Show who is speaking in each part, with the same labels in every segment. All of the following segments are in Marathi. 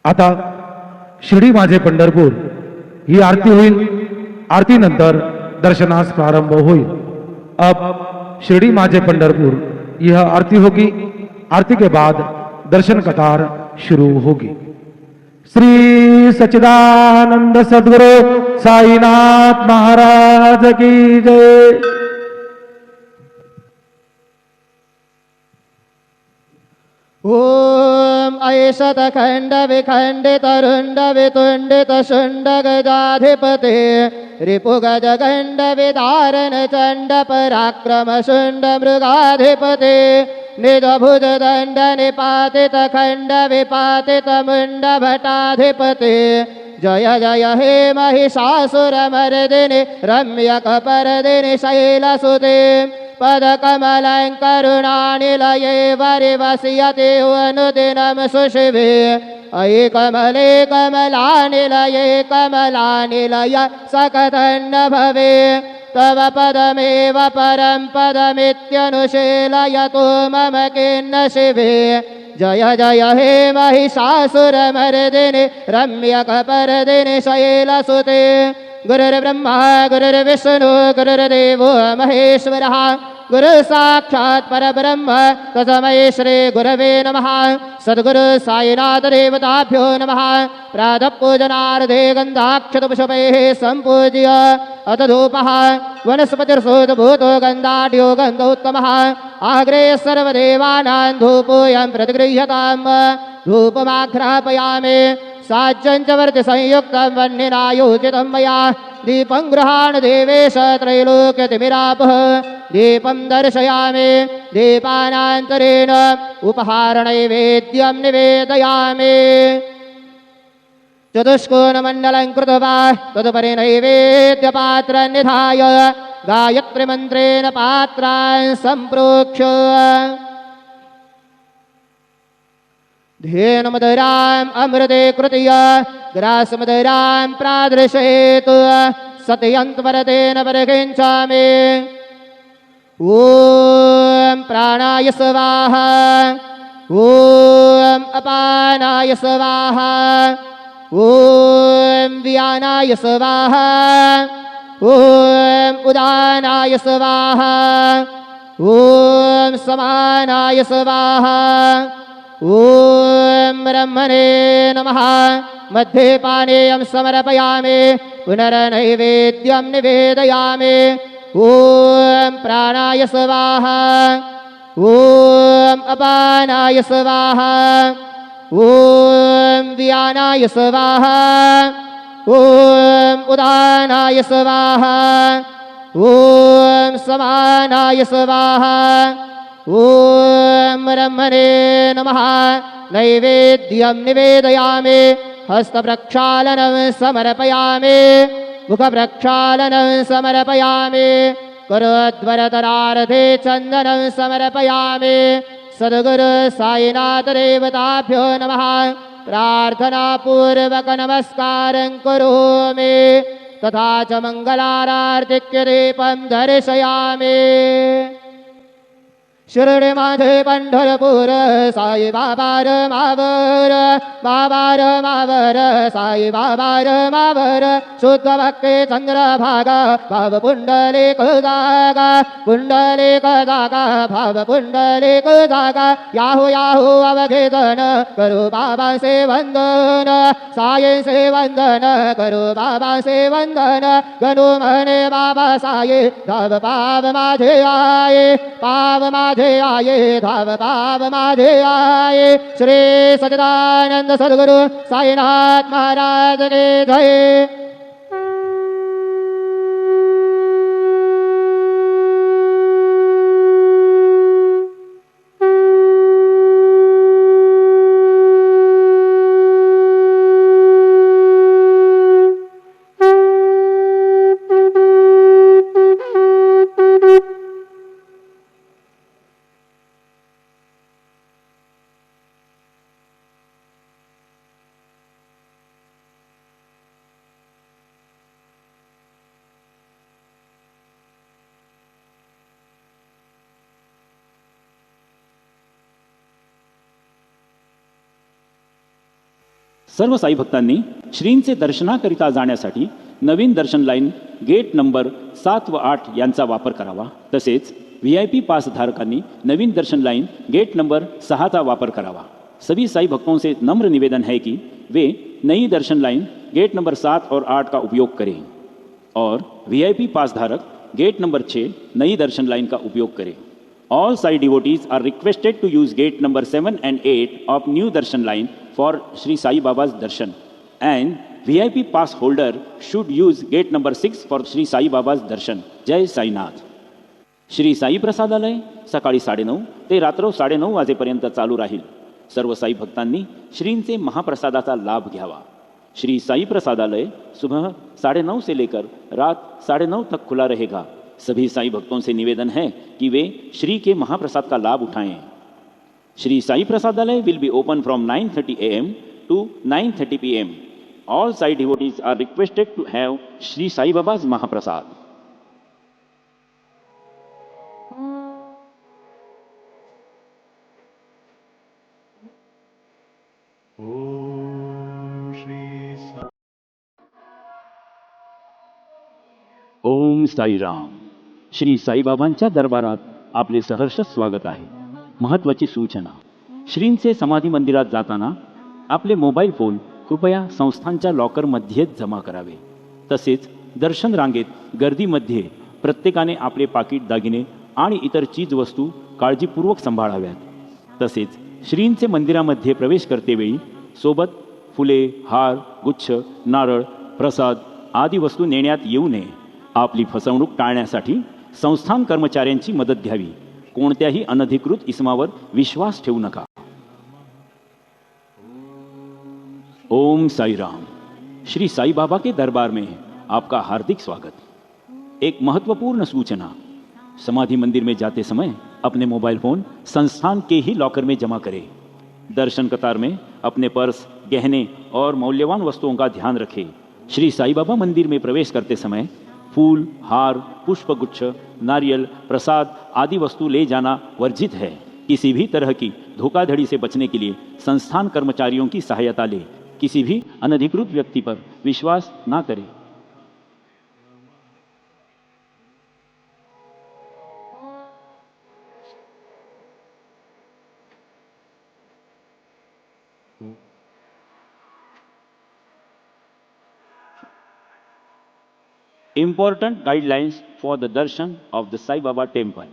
Speaker 1: आता शिर्डी माझे पंढरपूर ही आरती होईल। आरती नंतर दर्शनास प्रारंभ होईल। अब शिर्डी माझे पंढरपुर यह आरती होगी। आरती के बाद दर्शन कतार शुरू होगी। श्री सच्चिदानंद सद्गुरु साईनाथ महाराज की जय।
Speaker 2: ओम ऐशत खंड विखंडित रुंड वितुंडित शुंड गजाधिपते रिपु गज गंड विदारण चंड पराक्रम शुंड मृगाधिपते निज भुज दंड निपातित खंड विपातित मुंड भटाधिपते जय जय हे महिषासुर मर्दिनि रम्यक परदिनि शैलसुते पदकमलङ्करुणानिलये वरिवस्यते अनुदिनं सुशिवे अयि कमले कमलानिलये कमलानिलय सकथन्न भवे तव पदमेव परं पदमित्यनुशीलयतो मम किन्न शिवे जय जय हे महिषासुरमर्दिनि रम्यकपर्दिनि शैलसुते गुरुर्ब्रह्मा गुरुर्विष्णु गुरुर्देवो महेश्वरः गुरु साक्षात् परब्रह्म तस्मै श्री गुरवे नमः। सद्गुरु साईनाथ देवताभ्यो नमः। प्रातः पूजनार्थे गन्धाक्षतपुष्पैः सम्पूज्य अथ धूपः वनस्पतिर्सोद्भूतो गन्धाढ्यो गन्धोत्तमः आग्रे सर्वदेवानां धूपोऽयं प्रतिगृह्यताम् धूपमाघ्रापयामि साज्यं च वर्ति संयुक्तं वह्निनायोजितं मया दीपं गृहाण देवेश त्रैलोक्यतिमिरापः दीपं दर्शयामि दीपानान्तरेण उपहारनैवेद्यं निवेदयामि चतुष्कोणमण्डलं कृत्वा तदुपरि नैवेद्यपात्रं निधाय गायत्रीमन्त्रेण पात्रान् सम्प्रोक्ष्य धेनुमधुराम् अमृते कृत्य ग्रासमधुरां प्रादृशेत् सत्यन्त्वरतेन परिकिञ्चामि ॐ प्राणाय स्वाहा ॐ अपानाय स्वाहा ॐ व्यानाय स्वाहा ॐ उदानाय स्वाहा ॐ समानाय स्वाहा ॐ ब्रह्मणे नमः। मध्ये पानीयं समर्पयामि पुनर्नैवेद्यं निवेदयामि ॐ प्राणाय स्वाहा ॐ अपानाय स्वाहा ॐ व्यानाय स्वाहा ॐ उदानाय स्वाहा ॐ समानाय स्वाहा ॐ ब्रह्मणे नमः। नैवेद्यं निवेदयामि हस्तप्रक्षालनं समर्पयामि मुखप्रक्षालनं समर्पयामि करोद्वरतरार्थे चन्दनं समर्पयामि सद्गुरु साईनाथ देवताभ्यो नमः। प्रार्थनापूर्वक नमस्कारं करोमि तथा च मङ्गलारार्तिक्यदीपं दर्शयामि। शिर्डी माझे पंढरपूर साई बाबार मावर बाबार मावर साई बाबार मावर शुद्ध भक्ती चंद्रभागा भाव पुंडलिक जागा पुंडलिक जागा भाव पुंडलिक जागा याहू याहू अवघेदन करो बाबा से वंदन साई से वंदन करो बाबा से वंदन गनु मने बाबा साई धाव पाव माझे आये पाव माझे आये धाव पाव माझे आये। श्री सच्चिदानंद सद्गुरु साईनाथ महाराज की जय।
Speaker 3: सर्व साई भक्तांनी श्रींचे दर्शनाकरिता जाण्यासाठी नवीन दर्शन लाईन गेट नंबर 7 व 8 यांचा वापर करावा। तसेच VIP पास धारकांनी नवीन दर्शन लाइन गेट नंबर 6 का वापर करावा। सभी साई भक्तों से नम्र निवेदन है कि वे नई दर्शन लाइन गेट नंबर 7 और 8 का उपयोग करें और VIP पास धारक गेट नंबर 6 नई दर्शन लाइन का उपयोग करें। All Sai devotees are requested to use gate number 7 and 8 of new darshan line for Sri Sai Baba's darshan, and VIP pass holder should use gate number 6 for Sri Sai Baba's darshan. जय साईनाथ। श्री साई प्रसादालय सकाळी 9:30 ते रात्र 9:30 वाजेपर्यंत चालू राहील। सर्व साई भक्तांनी श्रींचे महाप्रसादाचा लाभ घ्यावा। श्री साई प्रसादालय सुबह 9:30 से लेकर रात 9:30 तक खुला रहेगा। सभी साई भक्तों से निवेदन है कि वे श्री के महाप्रसाद का लाभ उठाएं। Shri Sai Prasadalaya will be open from 9:30 AM to 9:30 PM. All Sai devotees are requested to have Sri Sai Baba's Mahaprasad. ओम साई राम। श्री साईबाबांच्या दरबारात आपले सहर्ष स्वागत आहे। महत्त्वाची सूचना, श्रींचे समाधी मंदिरात जाताना आपले मोबाईल फोन कृपया संस्थांच्या लॉकरमध्येच जमा करावे। तसेच दर्शन रांगेत गर्दीमध्ये प्रत्येकाने आपले पाकिट, दागिने आणि इतर चीज वस्तू काळजीपूर्वक सांभाळाव्यात। तसेच श्रींचे मंदिरामध्ये प्रवेश करतेवेळी सोबत फुले, हार, गुच्छ, नारळ, प्रसाद आदी वस्तू नेण्यात येऊ नये। आपली फसवणूक टाळण्यासाठी संस्थान कर्मचाऱ्यांची मदत घ्यावी। कोणत्याही अनधिकृत इसमावर विश्वास ठेवू नका। ओम साई राम। श्री साई बाबा के दरबार में आपका हार्दिक स्वागत। एक महत्वपूर्ण सूचना, समाधि मंदिर में जाते समय अपने मोबाइल फोन संस्थान के ही लॉकर में जमा करें। दर्शन कतार में अपने पर्स, गहने और मौल्यवान वस्तुओं का ध्यान रखें। श्री साई बाबा मंदिर में प्रवेश करते समय फूल, हार, पुष्पगुच्छ, नारियल, प्रसाद आदि वस्तु ले जाना वर्जित है। किसी भी तरह की धोखाधड़ी से बचने के लिए संस्थान कर्मचारियों की सहायता लें। किसी भी अनधिकृत व्यक्ति पर विश्वास ना करें। Important guidelines for the darshan of the Sai Baba temple.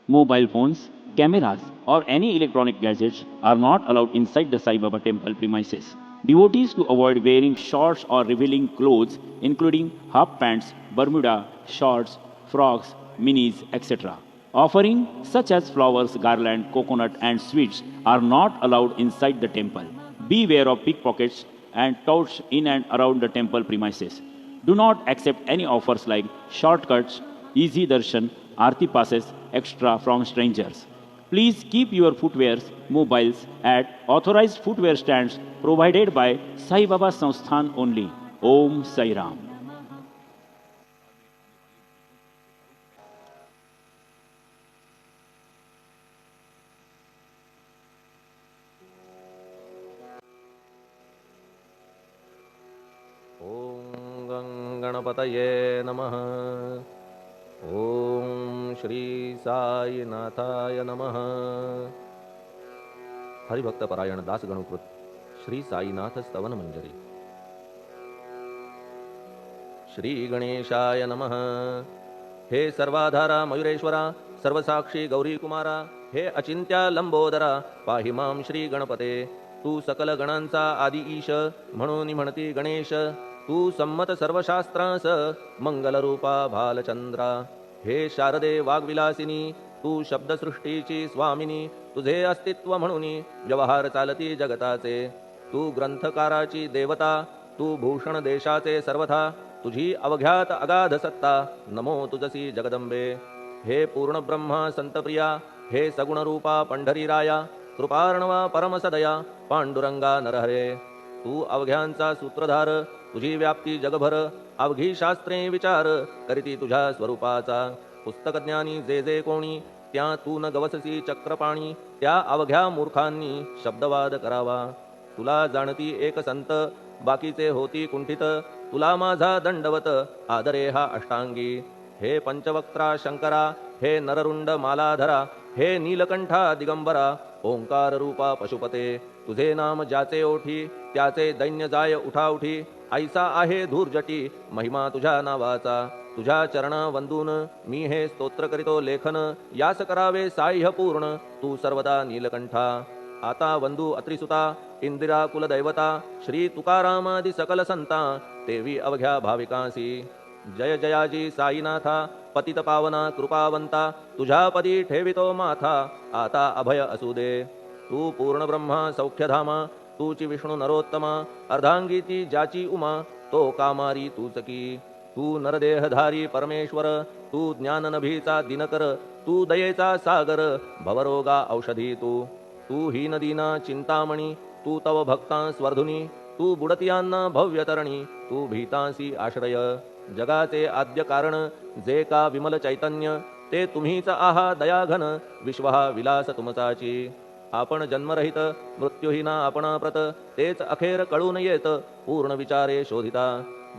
Speaker 3: Mobile phones, cameras or any electronic gadgets are not allowed inside the Sai Baba temple premises. Devotees to avoid wearing shorts or revealing clothes including half pants, bermuda, shorts, frocks, minis, etc. Offering such as flowers, garland, coconut and sweets are not allowed inside the temple. Beware of pickpockets and touts in and around the temple premises. Do not accept any offers like shortcuts, easy darshan, aarti passes, etc. from strangers. Please keep your footwears, mobiles at authorized footwear stands provided by Sai Baba Sansthan only. Om Sai Ram.
Speaker 4: गणपतये नमः। ओम श्री साईनाथाय नमः। हरिभक्त परायण दास गणुकृत श्री साईनाथ स्तवन मंजरी। श्री गणेशाय नमः। हे सर्वाधारा मयुरेश्वरा, सर्वसाक्षी गौरी कुमारा, हे अचिंत्या लंबोदरा, पाहि मां श्री गणपते। तू सकल गणांचा आदि ईश, म्हणून म्हणती गणेश। तू संमत सर्वशास्त्रांस, मंगलरूपा भालचंद्रा। हे शारदे वाग्विलासिनी, तू शब्दसृष्टीची स्वामिनी। तुझे अस्तित्व म्हणून व्यवहार चालती जगताचे। तू ग्रंथकाराची देवता, तू भूषण देशाचे सर्वथा। तुझी अवघ्यात अगाध सत्ता, नमो तुझसी जगदंबे। हे पूर्ण ब्रह्मा संतप्रिया, हे सगुणरूपा पंढरीराया। कृपार्णवा परमसदया, पांडुरंगा नरहरे। तू अवघ्यांचा सूत्रधार, तुझी व्याप्ती जगभर। अवघी शास्त्रे विचार करीती तुझ्या स्वरूपाचा। पुस्तकज्ञानी जे जे कोणी, त्या तू न गवससी चक्रपाणी। त्या अवघ्या मूर्खांनी शब्दवाद करावा। तुला जाणती एक संत बाकीचे होती कुंठित तुला माझा दंडवत आदरे हा अष्टांगी हे पंचवक्त्रा शंकरा हे नररुंड मालाधरा हे नीलकंठा दिगंबरा ओंकार रूपा पशुपते तुझे नाम ज्याचे ओठी त्याचे दैन्य जाय उठाउठी ऐसा आहे धूर्जटी महिमा तुझ्या नावाचा तुझ्या चरण वंदून मी हे स्तोत्र करीतो लेखन यास करावे साह्य पूर्ण तू सर्वदा नीलकंठा आता वंदू अत्रिसुता इंदिरा कुलदैवता श्री तुकारामादि सकल संता तेवी अवघ्या भाविकांसी जय जयाजी साईनाथा पतित पावना कृपावंता तुझ्या पदी ठेवितो माथा आता अभय असू दे तू पूर्ण ब्रह्मा सौख्यधामा तूची विष्णू नरोत्तमा अर्धांगी ती ज्याची उमा तो कामारी तूच की तू नरदेहधारी परमेश्वर तू ज्ञाननभीचा दिनकर तू दयेचा सागर भवरोगा औषधी तू हीन दीना चिंतामणी तू तव भक्ता स्वर्धुनी तू बुडतियांना भव्यतरणी तू भीतांसी आश्रय जगाचे आद्य कारण जे का विमल चैतन्य ते तुम्हीच आहा दयाघन विश्व हा विलास तुमचाची आपण जन्मरहित मृत्यूहीना आपणा प्रत तेच अखेर कळून येत पूर्ण विचारे शोधिता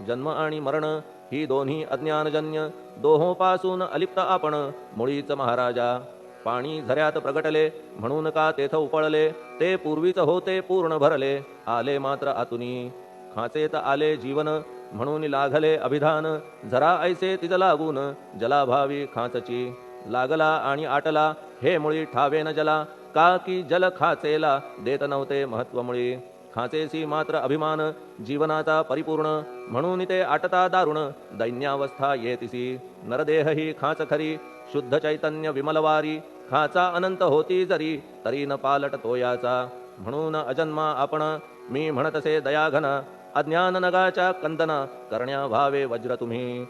Speaker 4: जन्म आणि मरण ही दोन्ही अज्ञानजन्य दोहोपासून अलिप्त आपण मुळीच महाराजा पाणी झऱ्यात प्रगटले म्हणून का तेथ उपळले ते पूर्वीच होते पूर्ण भरले आले मात्र आतुनी खाचेत आले जीवन म्हणून लागले अभिधान जरा ऐसे तिज लागून जलाभावी खाचची लागला आणि आटला हे मुळी ठावेन जला का की जल खाचेला देत नव्हते महत्व मुळी खाचेसी मात्र अभिमान जीवनाचा परिपूर्ण म्हणून ते आटता दारुण दैन्यावस्था येतिसी नरदेह ही खाच खरी शुद्ध चैतन्य विमलवारी खाचा अनंत होती जरी तरी न पालट तोयाचा म्हणून अजन्मा आपण मी म्हणतसे दयाघन अज्ञान नगाच्या कंदना करण्या व्हावे वज्र तुम्ही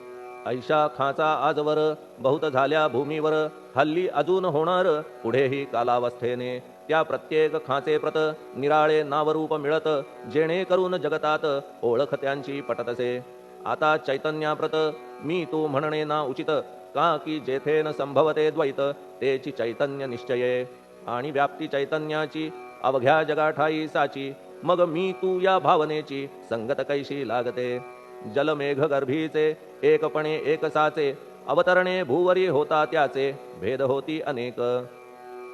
Speaker 4: ऐशा खाचा आजवर बहुत झाल्या भूमीवर हल्ली अजून होणार पुढेही कालावस्थेने त्या प्रत्येक खाचे प्रत निराळे नावरूप मिळत जेणे करून जगतात ओळख त्यांची पटतसे आता चैतन्याप्रत मी तू म्हणणे ना उचित का की जेथे न संभवते द्वैत तेची चैतन्य निश्चये आणि व्याप्ती चैतन्याची अवघ्या जगाठाई साची मग मी तू या भावनेची संगत कैशी लागते जलमेघ गर्भीचे एकपणे एक साचे अवतरणे भूवरी होता त्याचे भेद होती अनेक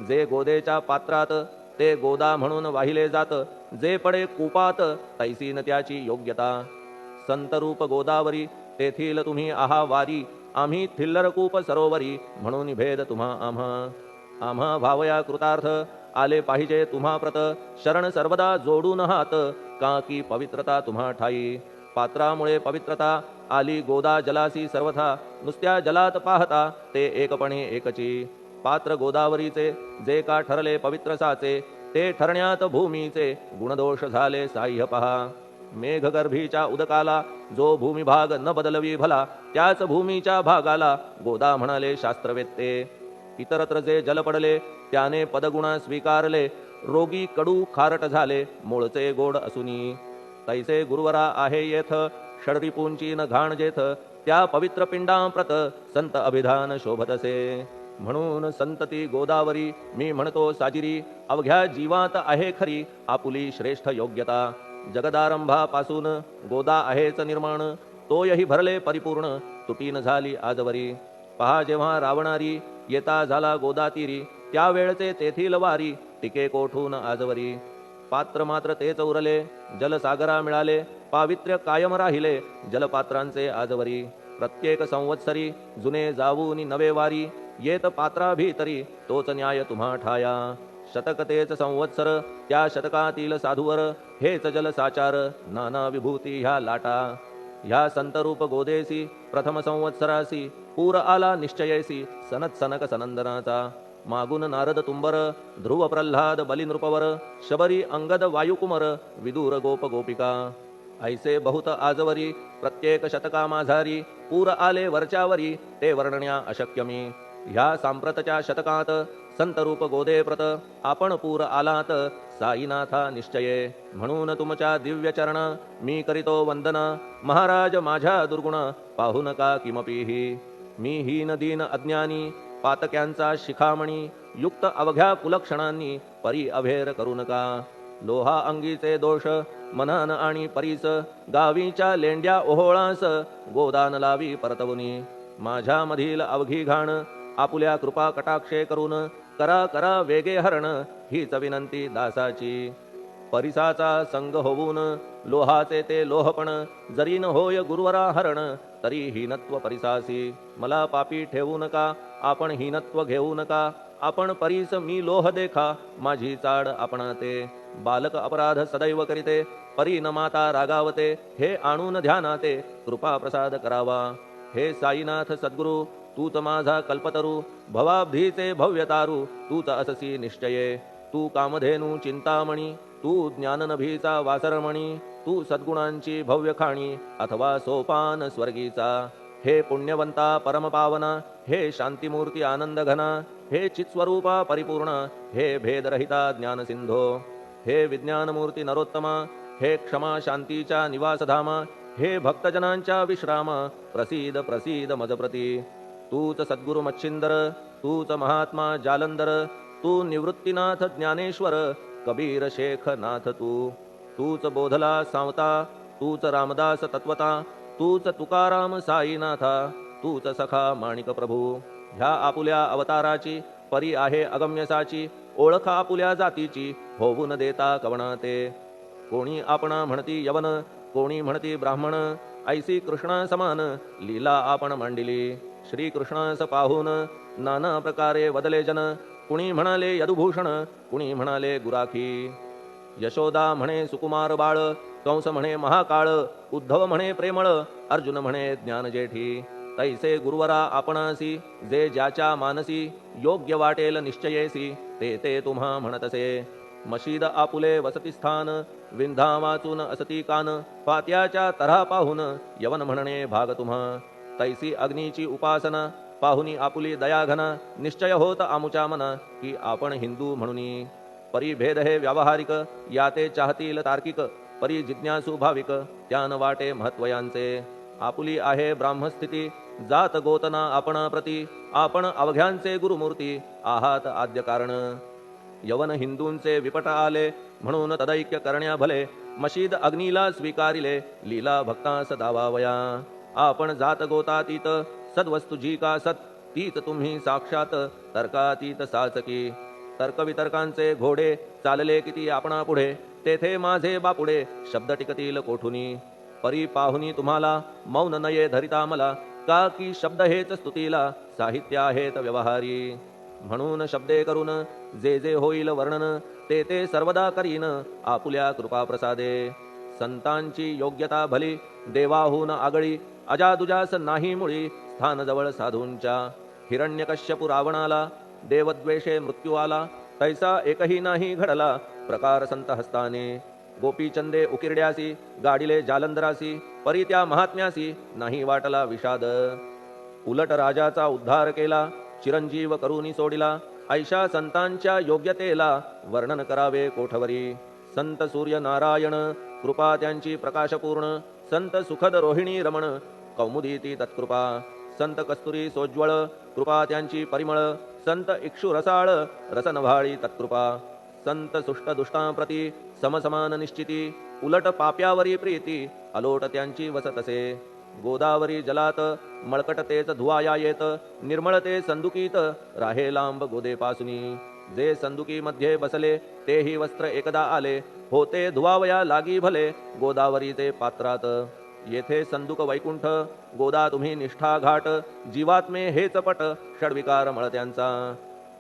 Speaker 4: जे गोदेच्या पात्रात ते गोदा म्हणून वाहिले जात जे पडे कुपात तैसी न त्याची योग्यता संतरूप गोदावरी तेथील तुम्ही आहा वारी आम्ही थिल्लरकूप सरोवरी म्हणून भेद तुम्हा आम्हा भावया कृतार्थ आले पाहिजे तुम्हा प्रत शरण सर्वदा जोडून हात का की पवित्रता तुम्हा ठाई पात्रामुळे पवित्रता आली गोदा जलासी सर्वथा नुसत्या जलात पाहता ते एकपणे एकची पात्र गोदावरीचे जे का ठरले पवित्र साचे ते ठरण्यात भूमीचे गुणदोष झाले साह्य पहा मेघगर्भीच्या उदकाला जो भूमिभाग न बदलवी भला त्याच भूमीच्या भागाला गोदा म्हणाले शास्त्रवेत्ते इतरत्र जे जल पडले त्याने पदगुणा स्वीकारले रोगी कडू खारट झाले मूळचे गोड असुनी तैसे गुरुवरा आहे येथ षडरिपूंची न घाण जेथ त्या पवित्र पिंडाप्रत संत अभिधान शोभतसे म्हणून संतती गोदावरी मी म्हणतो साजिरी अवघ्या जीवात आहे खरी आपुली श्रेष्ठ योग्यता जगदारंभापासून गोदा आहेच निर्माण तोयही भरले परिपूर्ण तुटीन झाली आजवरी पहा जेव्हा रावणारी येता झाला गोदातीरी त्यावेळचे तेथील वारी टिके कोठून आजवरी पात्र मात्र तेच उरले जलसागरा मिळाले पावित्र्य कायम राहिले जलपात्रांचे आजवरी प्रत्येक संवत्सरी जुने जावून नवे वारी येत पात्राभीतरी तोच न्याय तुम्हा ठाया शतक तेच संवत्सर त्या शतकातील साधूवर हेच जल साचार नाना विभूती ह्या लाटा ह्या संतरूप गोदेसी प्रथम संवत्सरासी पूर आला निश्चयेसी सनत सनक सनंदनाचा मागून नारद तुंबर ध्रुव प्रल्हाद बलिनृपवर शबरी अंगद वायुकुमर विदूर गोप गोपिका ऐसे बहुत आजवरी प्रत्येक शतका माझारी पूर आले वरच्यावरी ते वर्णण्या अशक्यमी ह्या सांप्रतच्या शतकात संतरूप गोदे प्रत आपण पूर आलात साईनाथा निश्चये म्हणून तुमच्या दिव्य चरण मी करीतो वंदना महाराज माझ्या दुर्गुण पाहू नका किमपीही मी हीन दीन अज्ञानी पातक्यांचा शिखामणी युक्त अवघ्या कुलक्षणांनी परी अभेर करू नका लोहा अंगीचे दोष मनन आणि परीस गावीच्या लेंड्या ओहोळास गोदान लावी परतवुनी माझ्यामधील अवघी घाण आपुल्या कृपा कटाक्षे करून करा करा वेगे हरण हीच विनंती दासाची परिसाचा संग होऊन लोहाचे ते लोहपण जरी न होय गुरुवरा हरण तरी हीनत्व परिसासी मला पापी ठेवू नका आपण हीनत्व घेऊ नका आपण परीस मी लोह देखा माझी चाड आपणाते बालक अपराध सदैव करीते परी न माता रागावते हे आणून ध्यानाते कृपा प्रसाद करावा हे साईनाथ सद्गुरु तूच माझा कल्पतरू भवाब्धीचे भव्यतारू तूच अससी निश्चये तू कामधेनू चिंतामणी तू ज्ञाननभीचा वासरमणी तू सद्गुणांची भव्य खाणी अथवा सोपान स्वर्गीचा हे पुण्यवंता परमपावना हे शांतिमूर्ती आनंद घना हे चित्स्वरूपा परिपूर्ण हे भेदरहिता ज्ञानसिंधो हे विज्ञानमूर्ती नरोत्तमा हे क्षमा शांतीच्या निवासधामा हे भक्तजनांच्या विश्राम प्रसीद प्रसीद मजप्रती तूच सद्गुरु मच्छिंदर तूच महात्मा जालंधर तू निवृत्तीनाथ ज्ञानेश्वर कबीर शेख नाथ तूच बोधला सावता तूच रामदास तत्वता तूच तुकाराम साईनाथा तूच सखा माणिक प्रभू ह्या आपुल्या अवताराची परी आहे अगम्यसाची ओळख आपुल्या जातीची होऊन देता कवणाते कोणी आपणा म्हणती यवन कोणी म्हणती ब्राह्मण ऐसी कृष्णा समान लीला आपण मांडिली श्री कृष्णास पाहून नाना प्रकारे वदले जन कुणी म्हणाले यदुभूषण कुणी म्हणाले गुराखी यशोदा म्हणे सुकुमार बाळ कंस म्हणे महाकाळ उद्धव म्हणे प्रेमळ अर्जुन म्हणे ज्ञानजेठी तैसे गुरुवरा आपणासी जे ज्याच्या मानसी योग्य वाटेल निश्चयेसी ते ते तुम्हा म्हणतसे मशीद आपुले वसतिस्थान विंधा वाचून असती कान पात्याच्या तऱ्हा पाहून यवन म्हणणे भाग तुम्हा तैसी अग्नीची उपासना पाहुनी आपुली दयाघना निश्चय होत आमुच्या मना की आपण हिंदू म्हणूनी परिभेद हे व्यावहारिक याते चाहतील तार्किक परी जिज्ञासू भाविक त्यान वाटे महत्वयांचे आपुली आहे ब्राह्मस्थिती जात गोतना आपणा प्रती आपण अवघ्यांचे गुरुमूर्ती आहात आद्य कारण यवन हिंदूंचे विपट आले म्हणून तदैक्य करण्या भले मशीद अग्नीला स्वीकारिले लीला भक्तास दावावया आपण जात गोतातीत सद्वस्तु जी का सत तीच तुम्ही साक्षात तर्कातीत साचकी तर्कवितर्कांचे घोडे चालले किती आपणा पुढे तेथे माझे बापुडे शब्द टिकतील कोठुनी परी पाहुनी तुम्हाला मौन नये धरिता मला का की शब्द हेच स्तुतीला साहित्य आहेत व्यवहारी म्हणून शब्दे करून जे जे होईल वर्णन ते ते सर्वदा करीन आपुल्या कृपा प्रसादे संतांची योग्यता भली देवाहून आगळी अजादुजास नाही मुळी स्थान जवळ साधूंच्या हिरण्यकश्यपु रावणाला देवद्वेषे मृत्यू आला तैसा एकही नाही घडला प्रकार संत हस्ताने गोपीचंदे उकिरड्यासी गाडिले जालंधरासी परी त्या महात्म्यासी नाही वाटला विषाद उलट राजाचा उद्धार केला चिरंजीव करूनी सोडिला ऐशा संतांच्या योग्यतेला वर्णन करावे कोठवरी संत सूर्य नारायण कृपा त्यांची प्रकाशपूर्ण संत सुखद रोहिणी रमण कौमुदी ती तत्कृपा संत कस्तुरी सोज्वळ कृपा त्यांची परिमळ संत इक्षु रसाळ रसनभाळी तत्कृपा संत सुष्ट दुष्टांप्रती समसमान निश्चिती उलट पाप्यावरी प्रीती अलोट त्यांची वसतसे गोदावरी जलात मळकट तेच धुवाया येत निर्मळ ते संदुकीत राहे लांब गोदेपासुनी जे संदुकी मध्ये बसले तेही वस्त्र एकदा आले होते धुवावया लागी भले गोदावरीचे पात्रात येथे संदुक वैकुंठ गोदा तुम्ही निष्ठा घाट जीवात्मे हेच पट षडविकार मळत्यांचा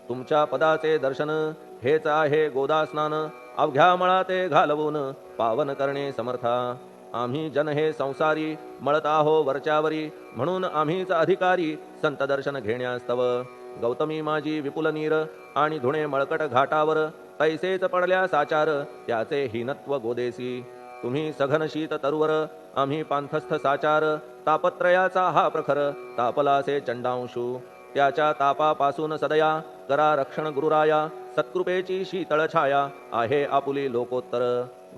Speaker 4: तुमच्या पदाचे दर्शन हेच आहे गोदा स्नान अवघ्या मळा ते घालवून पावन करणे समर्था आम्ही जन हे संसारी मळत आहो वरच्यावरी म्हणून आम्हीच अधिकारी संत दर्शन घेण्यास्तव गौतमी माझी विपुल नीर आणि धुणे मळकट घाटावर तैसेच पडल्या साचार त्याचे हीनत्व गोदेसी तुम्ही सघन शीत तरुवर आम्ही पांथस्थ साचार तापत्रयाचा हा प्रखर तापलासे चंडांशू त्याच्या तापापासून सदया करा रक्षण गुरुराया सत्कृपेची शीतळ छाया आहे आपुली लोकोत्तर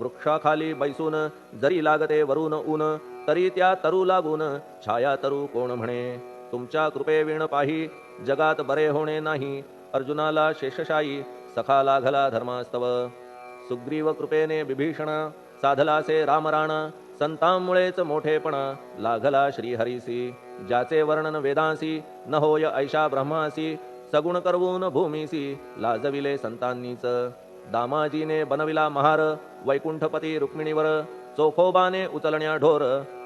Speaker 4: वृक्षाखाली बैसून जरी लागते वरून ऊन तरी त्या तरू लागून छाया तरू कोण म्हणे तुमच्या कृपेविण पाही जगात बरे होणे नाही अर्जुनाला शेषशायी सखा लागला धर्मास्तव सुग्रीव कृपेने विभीषण साधलासे रामराण संतांमुळेच मोठेपणा लागला श्रीहरीसी ज्याचे वर्णन वेदांसी न होय ऐशा ब्रह्मासी सगुण करवून भूमीसी लाजविले संतांनीच दामाजीने बनविला महार वैकुंठपती रुक्मिणीवर चोखोबाने उचलण्या ढोर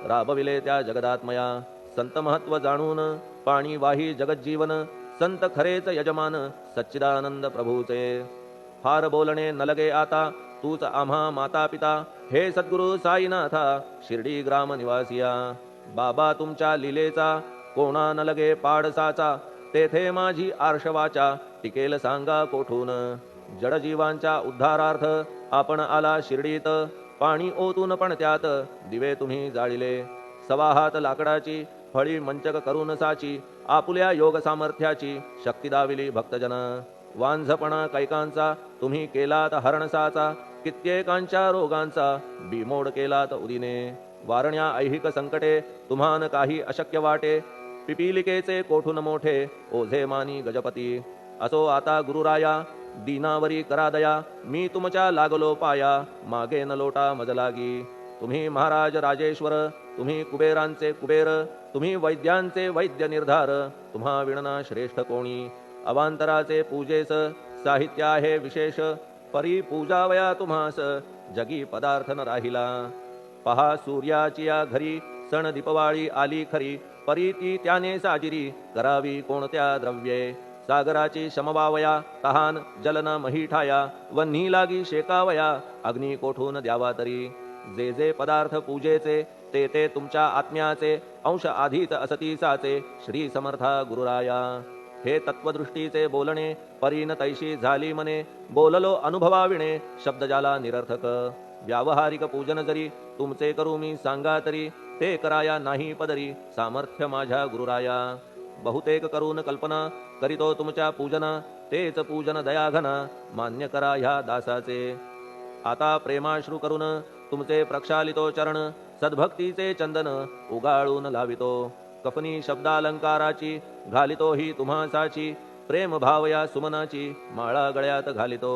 Speaker 4: राबविले त्या जगदात्मया संत महत्व जाणून पाणी वाही जगज्जीवन संत खरेच यजमान सच्चिदानंद प्रभूचे फार बोलणे न लगे आता तूच आम्हा माता पिता हे सद्गुरु साईनाथा शिर्डी ग्राम निवासिया बाबा तुमच्या लीलेचा कोणा न लगे पाडसाचा तेथे माझी आर्षवाचा टिकेल सांगा कोठून जडजीवांच्या उद्धारार्थ आपण आला शिर्डीत पाणी ओतून पण त्यात दिवे तुम्ही जाळिले सवा हात लाकडाची फळी मंचक करून साची आपुल्या योग सामर्थ्याची शक्ती दाविली भक्तजन वांझपणा कैकांचा तुम्ही केलात हरणसाचा कित्येकांच्या रोगांचा बिमोड केलात उदिने वारण्या ऐहिक संकटे तुम्हान काही अशक्य वाटे पिपीलिकेचे कोठून मोठे ओझे मानी गजपती असो आता गुरुराया दीनावरी करा दया मी तुमच्या लागलो पाया मागे न लोटा मजलागी तुम्ही महाराज राजेश्वर तुम्ही कुबेरांचे कुबेर तुम्ही वैद्यांचे वैद्य निर्धार तुम्हा विणना श्रेष्ठ कोणी अवांतराचे पूजेस साहित्य आहे विशेष परी पूजावया तुम्हास जगी पदार्थ न राहिला पहा सूर्याची या घरी सण दीपवाळी आली खरी परी ती त्याने साजिरी करावी कोणत्या द्रव्ये सागराची शमवावया तहान जलन महीठाया वन्ही लागी शेकावया अग्नी कोठून द्यावा तरी जे जे पदार्थ पूजेचे ते ते तुमच्या आत्म्याचे अंश आधीच असतीसाचे श्री समर्था गुरुराया हे तत्वदृष्टीचे बोलणे परीन तैशी झाली मने बोललो अनुभवाविणे शब्द जाला निरर्थक व्यावहारिक पूजन जरी तुमचे करू मी सांगा तरी ते कराया नाही पदरी सामर्थ्य माझ्या गुरुराया बहुतेक करून कल्पना करीतो तुमच्या पूजना तेच पूजन दयाघन मान्य करा ह्या दासाचे आता प्रेमाश्रू करून तुमचे प्रक्षालितो चरण सद्भक्तीचे चंदन उगाळून लावितो कफनी शब्दालंकाराची घालितो ही तुम्हासाची प्रेम भावया सुमनाची माळा गळ्यात घालितो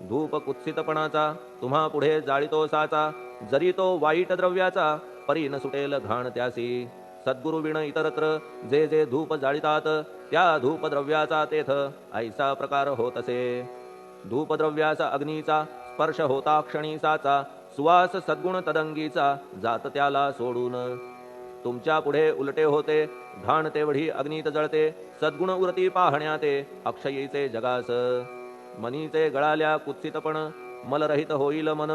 Speaker 4: धूप कुत्सितपणाचा तुम्हा पुढे जाळितो साचा जरी तो वाईट द्रव्याचा परी न सुटेल घाण त्यासी सद्गुरु विण इतरत्र जे जे धूप जाळितात त्या धूप द्रव्याचा तेथ ऐसा प्रकार होत असे धूपद्रव्याचा अग्नीचा स्पर्श होता क्षणी साचा सुवास सद्गुण तदंगीचा जात त्याला सोडून तुमच्या पुढे उलटे होते घाण तेवढी अग्नीत जळते सद्गुण उरती पाहण्याते अक्षयीचे जगास मनीचे गळाल्या कुत्सितपण मलरहित होईल मन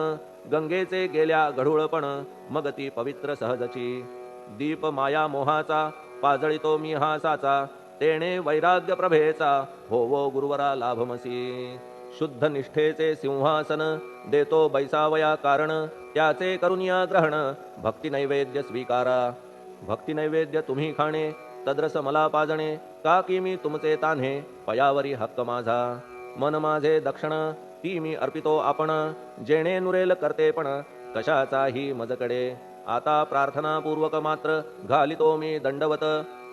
Speaker 4: गंगेचे गेल्या गढूळपण मग ती पवित्र सहजची दीप माया मोहाचा पाजळितो मी हा साचा तेणे वैराग्य प्रभेचा होवो गुरुवरा लाभमसी शुद्ध निष्ठेचे सिंहासन देतो बैसावया कारण त्याचे करुनिया ग्रहण भक्ती नैवेद्य स्वीकारा भक्ती नैवेद्य तुम्ही खाणे तद्रस मला पाजणे का की मी तुमचे तान्हे पयावरी हक्क माझा मन माझे दक्षिण ती मी अर्पितो आपण जेणे नुरेल करतेपण कशाचाही मजकडे आता प्रार्थनापूर्वक मात्र घालितो मी दंडवत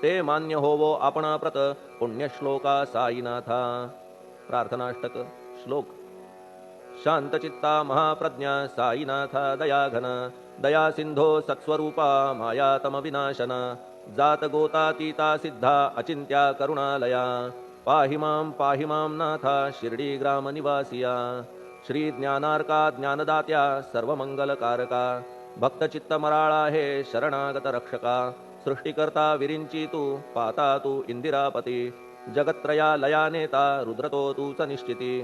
Speaker 4: ते मान्य होवो आपणाप्रत पुण्यश्लोका साईनाथा प्रार्थनाष्टक श्लोक शांतचित्ता महाप्रज्ञा साईनाथा दयाघन दया सिंधो सत्स्वरूपा मायातम विनाशन जात गोतातीता सिद्धा अचिंत्या करुणालया पाहि मां नाथा शिर्डी ग्राम निवासिया श्री ज्ञानार्का ज्ञानदात्या सर्वमंगलकारका भक्तचित्त मराळा हे शरणागत रक्षका सृष्टिकर्ता विरिंची तू पाता तू इंदिरापती जगत्त्रया लया नेता रुद्रतो तूच निश्चिती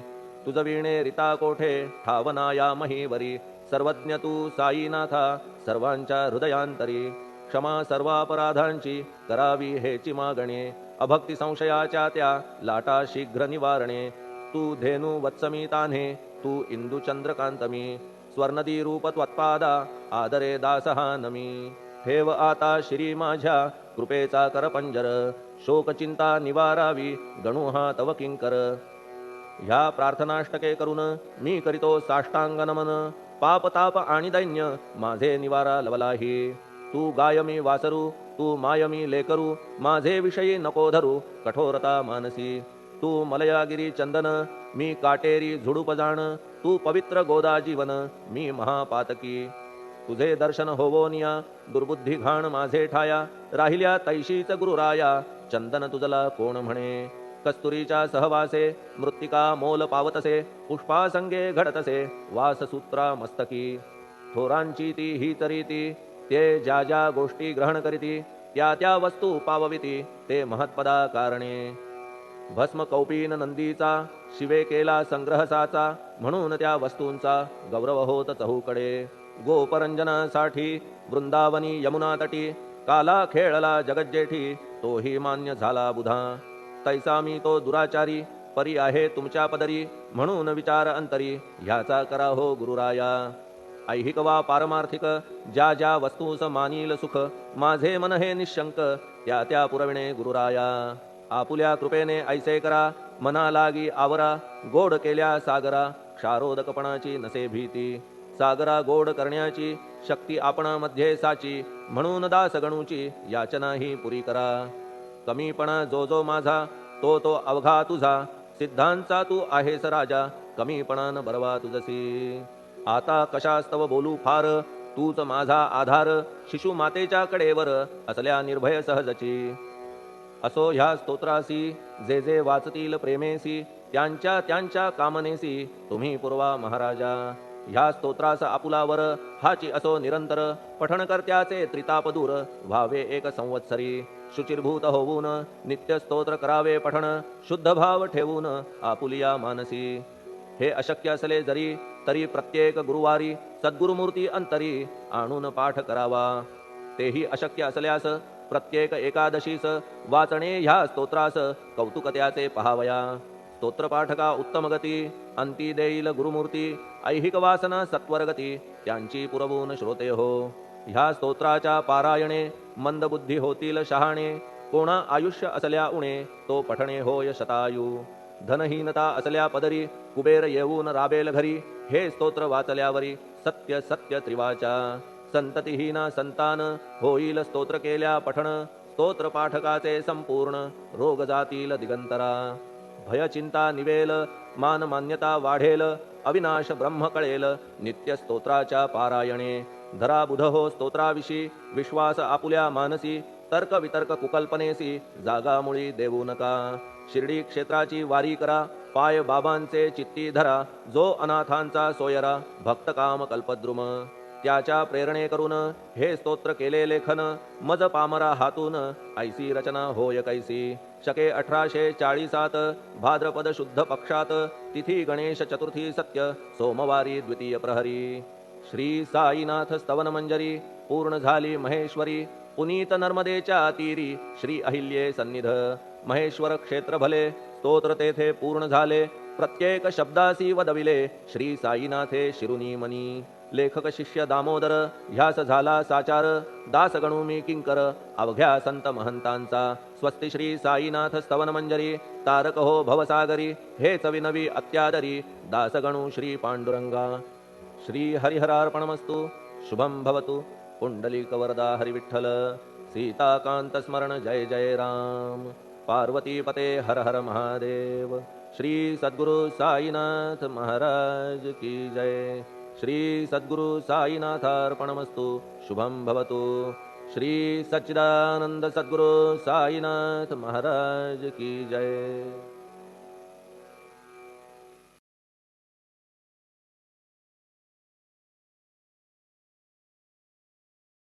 Speaker 4: तुझ वीणे रिता कोठे ठावनाया महीवरी सर्वज्ञ तू साईनाथा सर्वांच्या हृदयांतरी क्षमा सर्वापराधांची करावी हेची मागणे अभक्ती संशयाच्या त्या लाटा शीघ्र निवारणे तू धेनु वत्समी तान्हे तू इंदू चंद्रकांतमी स्वर्णदी रूप त्वत्पादा आदरे दासहा नमी ठेव आता श्री माझ्या कृपेचा करपंजर शोकचिंता निवारावी गणू हा तव किंकर ह्या प्रार्थनाष्टके करून मी करीतो साष्टांग नमन पाप ताप आणि दैन्य माझे निवारा लवलाही तू गायमी वासरू तू मायमी लेकरू माझे विषयी नको धरू कठोरता मानसी तू मलयागिरी चंदन मी काटेरी झुडूप जाण तू पवित्र गोदा जीवन मी महापातकी तुझे दर्शन होवोनिया दुर्बुद्धी घाण माझे ठाया राहिल्या तैशीच गुरुराया चंदन तुझला कोण म्हणे कस्तुरीच्या सहवासे मृत्तिका मोल पावतसे पुष्पासंगे घडतसे वाससूत्रा मस्तकी थोरांची ती हीच रीती ते ज्या ज्या गोष्टी ग्रहण करीती त्या त्या वस्तू पावविती ते महत्पदा कारणे भस्म कौपीन नंदीचा शिवे केला संग्रह साचा म्हणून त्या वस्तूंचा गौरव होत चहूकडे गोपरंजनासाठी वृंदावनी यमुना तटी काला खेळला जगज्जेठी तोही मान्य झाला बुधा तैसा मी तो दुराचारी परी आहे तुमच्या पदरी म्हणून विचार अंतरी ह्याचा करा हो गुरुराया ऐहिक वा पारमार्थिक ज्या ज्या वस्तूस मानील सुख माझे मन हे निशंक त्या त्या पुरविणे गुरुराया आपुल्या कृपेने ऐसे करा मना लागी आवरा गोड केल्या सागरा क्षारोदकपणाची नसे भीती सागरा गोड करण्याची शक्ती आपणामध्ये साची म्हणून दास गणूची याचना ही पुरी करा कमीपणा जो जो माझा तो तो अवघा तुझा सिद्धांचा तू आहेस राजा कमीपणान बरवा तुझसी आता कशास्तव बोलू फार तूच माझा आधार शिशु मातेच्या कडेवर असल्या निर्भय सहजची असो ह्या स्तोत्रासी जे जे वाचतील प्रेमेसी त्यांच्या त्यांच्या कामनेसी तुम्ही पुरवा महाराजा ह्या स्तोत्रास आपुलावर हाची असो निरंतर पठणकर्त्याचे त्रिताप दूर व्हावे एक संवत्सरी शुचिर्भूत होऊन नित्य स्तोत्र करावे पठण शुद्ध भाव ठेवून आपुलिया मानसी हे अशक्य असले जरी तरी प्रत्येक गुरुवारी सद्गुरुमूर्ती अंतरी आणून पाठ करावा तेही अशक्य असल्यास प्रत्येक एकादशीस वाचणे ह्या स्तोत्रास कौतुकत्याचे पहावया स्तोत्रपाठका उत्तम गती अंती देईल गुरुमूर्ती ऐहिक वासना सत्वरगती त्यांची पुरवून श्रोते हो ह्या स्तोत्राच्या पारायणे मंदबुद्धी होतील शहाणे कोणा आयुष्य असल्या उणे तो पठणे होय शतायू धनहीनता असल्या पदरी कुबेर येऊन राबेल घरी हे स्तोत्र वाचल्यावरी सत्य सत्य त्रिवाचा संततिहीना संतान होईल स्तोत्र केल्या पठण स्तोत्र पाठकाचे संपूर्ण रोग जातील दिगंतरा भय चिंता निवेल मान मान्यता वाढेल अविनाश ब्रह्म कळेल नित्य स्तोत्राच्या पारायणे धरा बुध हो स्तोत्राविषयी विश्वास आपुल्या मानसी तर्क वितर्क कुकल्पनेसी जागामुळी देऊ नका शिर्डी क्षेत्राची वारी करा पाय बाबांचे चित्ती धरा जो अनाथांचा सोयरा भक्त काम कल्पद्रुम त्याच्या प्रेरणे करून हे स्तोत्र केले लेखन मज पामरा हातून ऐसी रचना होय कैसी शके 1840 भाद्रपद शुद्ध पक्षात तिथी गणेश चतुर्थी सत्य सोमवारी द्वितीय प्रहरी श्री साईनाथ स्तवन मंजरी पूर्ण झाली महेश्वरी पुनीत नर्मदेच्या तीरी श्री अहिल्ये सन्निध महेश्वर क्षेत्र भले स्तोत्र तेथे पूर्ण झाले प्रत्येक शब्दासी वदविले श्री साईनाथे शिरुनी मनी लेखक शिष्य दामोदर ह्यास झाला साचार दास गणू मी किंकर अवघ्या संत महंतांचा स्वस्ति श्री साईनाथ स्तवन मंजरी तारक हो भवसागरी हेच विनवी अत्यादरी दासगणू श्री पांडुरंगा श्री हरिहरार्पणमस्तु शुभम भवतु पुंडलिक वरदा हरिविठ्ठल सीताकांत स्मरण जय जय राम पार्वती पते हर हर महादेव श्री सद्गुरु साईनाथ महाराज की जय श्री सद्गुरु साईनाथार्पणमस्तु शुभम भवतु श्री सच्चिदानंद सद्गुरु साईनाथ महाराज की जय।